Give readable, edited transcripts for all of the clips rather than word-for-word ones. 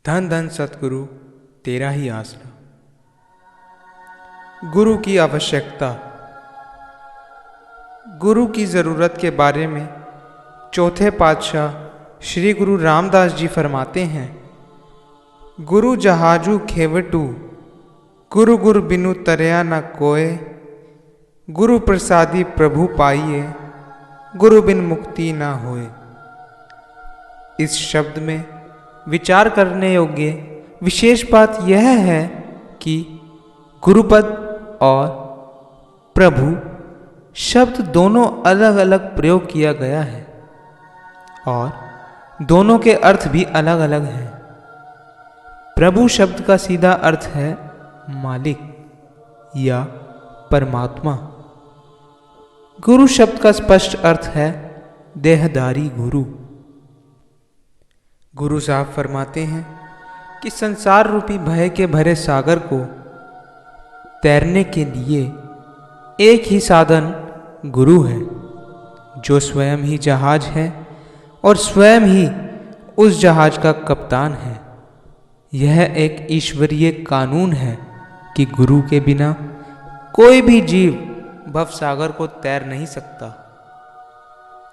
धन धन सतगुरु तेरा ही आसरा। गुरु की आवश्यकता। गुरु की ज़रूरत के बारे में चौथे पातशाह श्री गुरु रामदास जी फरमाते हैं, गुरु जहाजू खेवटू, गुरु गुरु बिनु तरया न कोय, गुरु प्रसादी प्रभु पाइए, गुरु बिन मुक्ति ना होए। इस शब्द में विचार करने योग्य विशेष बात यह है कि गुरुपद और प्रभु शब्द दोनों अलग अलग प्रयोग किया गया है और दोनों के अर्थ भी अलग अलग हैं। प्रभु शब्द का सीधा अर्थ है मालिक या परमात्मा। गुरु शब्द का स्पष्ट अर्थ है देहधारी गुरु। गुरु साहब फरमाते हैं कि संसार रूपी भय के भरे सागर को तैरने के लिए एक ही साधन गुरु है, जो स्वयं ही जहाज है और स्वयं ही उस जहाज का कप्तान है। यह एक ईश्वरीय कानून है कि गुरु के बिना कोई भी जीव भवसागर को तैर नहीं सकता।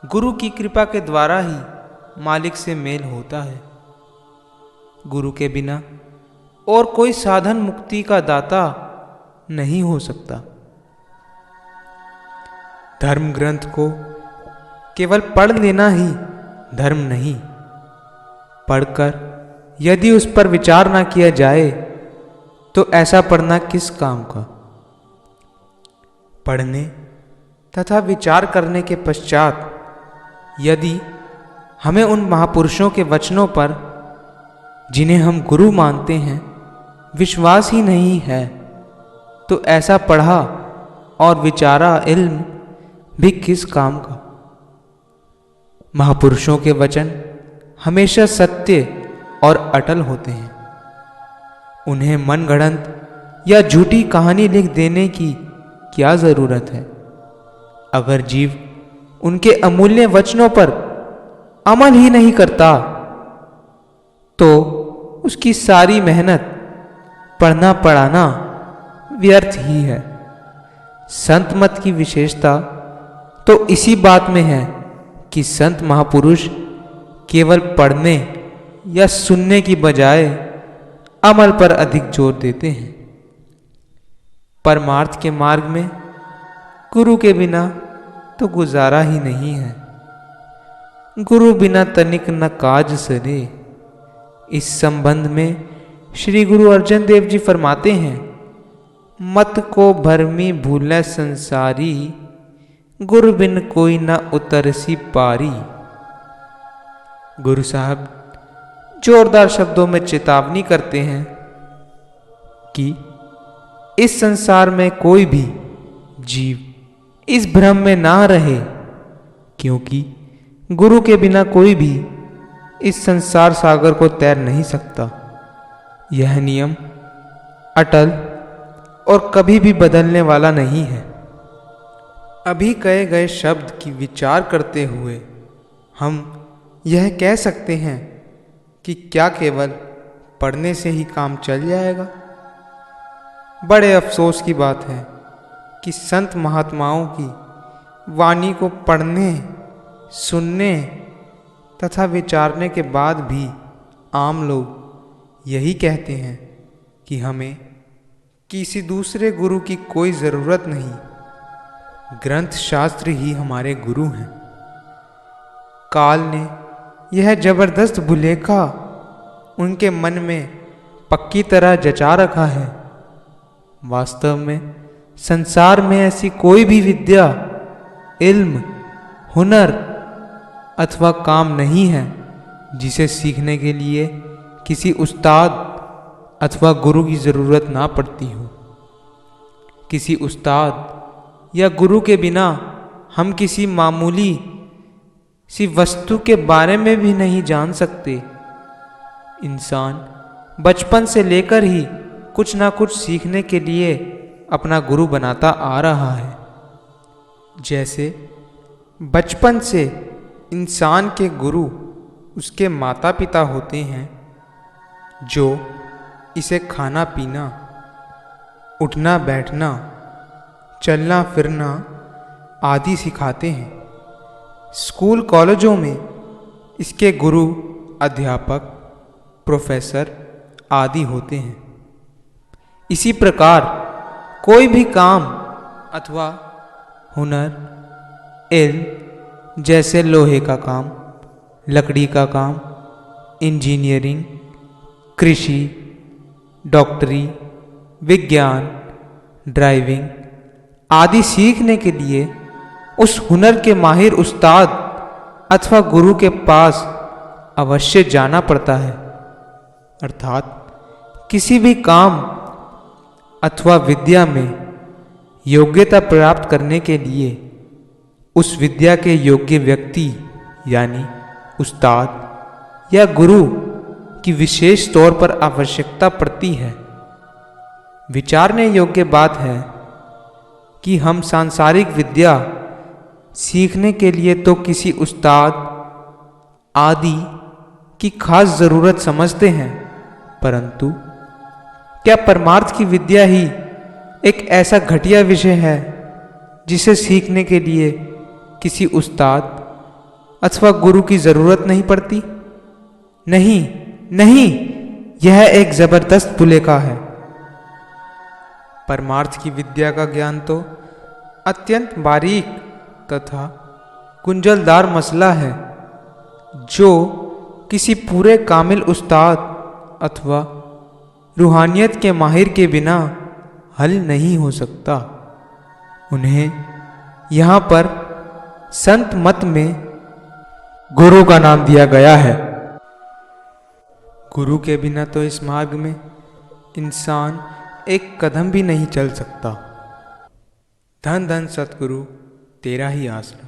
गुरु की कृपा के द्वारा ही मालिक से मेल होता है। गुरु के बिना और कोई साधन मुक्ति का दाता नहीं हो सकता। धर्म ग्रंथ को केवल पढ़ लेना ही धर्म नहीं, पढ़कर यदि उस पर विचार ना किया जाए तो ऐसा पढ़ना किस काम का। पढ़ने तथा विचार करने के पश्चात यदि हमें उन महापुरुषों के वचनों पर, जिन्हें हम गुरु मानते हैं, विश्वास ही नहीं है, तो ऐसा पढ़ा और विचारा इल्म भी किस काम का। महापुरुषों के वचन हमेशा सत्य और अटल होते हैं। उन्हें मनगढ़ंत या झूठी कहानी लिख देने की क्या जरूरत है। अगर जीव उनके अमूल्य वचनों पर अमल ही नहीं करता तो उसकी सारी मेहनत पढ़ना पढ़ाना व्यर्थ ही है। संत मत की विशेषता तो इसी बात में है कि संत महापुरुष केवल पढ़ने या सुनने की बजाय अमल पर अधिक जोर देते हैं। परमार्थ के मार्ग में गुरु के बिना तो गुजारा ही नहीं है। गुरु बिना तनिक न काज सरे। इस संबंध में श्री गुरु अर्जन देव जी फरमाते हैं, मत को भरमी भूले संसारी, गुरु बिन कोई न उतरसी पारी। गुरु साहब जोरदार शब्दों में चेतावनी करते हैं कि इस संसार में कोई भी जीव इस भ्रम में ना रहे, क्योंकि गुरु के बिना कोई भी इस संसार सागर को तैर नहीं सकता। यह नियम अटल और कभी भी बदलने वाला नहीं है। अभी कहे गए शब्द की विचार करते हुए हम यह कह सकते हैं कि क्या केवल पढ़ने से ही काम चल जाएगा। बड़े अफसोस की बात है कि संत महात्माओं की वाणी को पढ़ने, सुनने तथा विचारने के बाद भी आम लोग यही कहते हैं कि हमें किसी दूसरे गुरु की कोई ज़रूरत नहीं, ग्रंथ शास्त्र ही हमारे गुरु हैं। काल ने यह जबरदस्त भुलेखा उनके मन में पक्की तरह जचा रखा है। वास्तव में संसार में ऐसी कोई भी विद्या, इल्म, हुनर अथवा काम नहीं है जिसे सीखने के लिए किसी उस्ताद अथवा गुरु की ज़रूरत ना पड़ती हो। किसी उस्ताद या गुरु के बिना हम किसी मामूली सी वस्तु के बारे में भी नहीं जान सकते। इंसान बचपन से लेकर ही कुछ ना कुछ सीखने के लिए अपना गुरु बनाता आ रहा है। जैसे बचपन से इंसान के गुरु उसके माता पिता होते हैं, जो इसे खाना पीना, उठना बैठना, चलना फिरना आदि सिखाते हैं। स्कूल कॉलेजों में इसके गुरु, अध्यापक, प्रोफेसर आदि होते हैं। इसी प्रकार कोई भी काम अथवा हुनर, इल्म जैसे लोहे का काम, लकड़ी का काम, इंजीनियरिंग, कृषि, डॉक्टरी, विज्ञान, ड्राइविंग आदि सीखने के लिए उस हुनर के माहिर उस्ताद अथवा गुरु के पास अवश्य जाना पड़ता है। अर्थात किसी भी काम अथवा विद्या में योग्यता प्राप्त करने के लिए उस विद्या के योग्य व्यक्ति यानी उस्ताद या गुरु की विशेष तौर पर आवश्यकता पड़ती है। विचारने योग्य बात है कि हम सांसारिक विद्या सीखने के लिए तो किसी उस्ताद आदि की खास जरूरत समझते हैं, परंतु क्या परमार्थ की विद्या ही एक ऐसा घटिया विषय है जिसे सीखने के लिए किसी उस्ताद अथवा गुरु की जरूरत नहीं पड़ती? नहीं नहीं, यह एक जबरदस्त भुलेखा है। परमार्थ की विद्या का ज्ञान तो अत्यंत बारीक तथा गुंजलदार मसला है, जो किसी पूरे कामिल उस्ताद अथवा रूहानियत के माहिर के बिना हल नहीं हो सकता। उन्हें यहाँ पर संत मत में गुरु का नाम दिया गया है। गुरु के बिना तो इस मार्ग में इंसान एक कदम भी नहीं चल सकता। धन धन सतगुरु, तेरा ही आसरा।